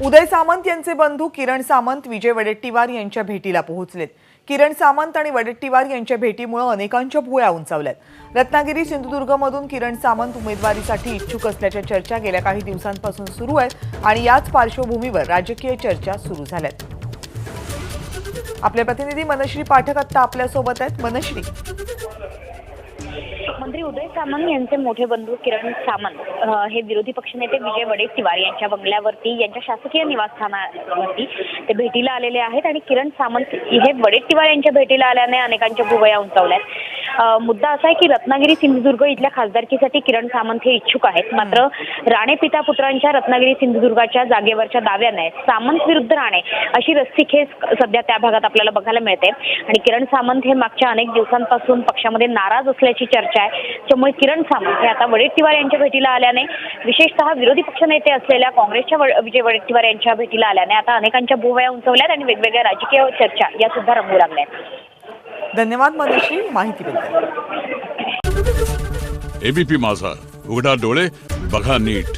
उदय सामंत यांचे बंधू किरण सामंत विजय वडेट्टीवार यांच्या भेटीला पोहोचलेत। किरण सामंत आणि वडेट्टीवार यांच्या भेटीमुळे अनेकांच्या भुवया उंचावल्यात। रत्नागिरी सिंधुदुर्गमधून किरण सामंत उमेदवारीसाठी इच्छुक असल्याच्या चर्चा गेल्या काही दिवसांपासून सुरू आहेत आणि याच पार्श्वभूमीवर राजकीय चर्चा सुरू झाल्यात। आपले प्रतिनिधी मनश्री पाठक आता आपल्या सोबत आहेत। मनश्री, मंत्री उदय सामंत यांचे मोठे बंधू किरण सामंत हे विरोधी पक्षनेते विजय वडेट्टीवार यांच्या बंगल्यावरती, यांच्या शासकीय निवासस्थानावरती ते भेटीला आलेले आहेत आणि किरण सामंत हे वडेट्टीवार यांच्या भेटीला आल्याने अनेकांच्या भुवया उंचावल्यात। मुद्दा असा आहे की रत्नागिरी सिंधुदुर्ग इथल्या खासदारकीसाठी किरण सामंत हे इच्छुक आहेत, मात्र राणे पिता पुत्रांच्या रत्नागिरी सिंधुदुर्गाच्या जागेवरच्या दाव्याने सामंत विरुद्ध राणे अशी रस्सीखेच सध्या त्या भागात आपल्याला बघायला मिळते आणि किरण सामंत हे मागच्या अनेक दिवसांपासून पक्षामध्ये नाराज असल्याची चर्चा आहे। त्यामुळे किरण सामंत हे आता वडेट्टीवार यांच्या भेटीला आल्याने, विशेषतः विरोधी पक्षनेते असलेल्या काँग्रेसच्या विजय वडेट्टीवार यांच्या भेटीला आल्याने आता अनेकांच्या भुवया उंचावल्यात आणि वेगवेगळ्या राजकीय चर्चा या सुद्धा रंगू लागल्यात। धन्यवाद मनश्री माहितीबद्दल। एबीपी माझा, उघडा डोळे बघा नीट।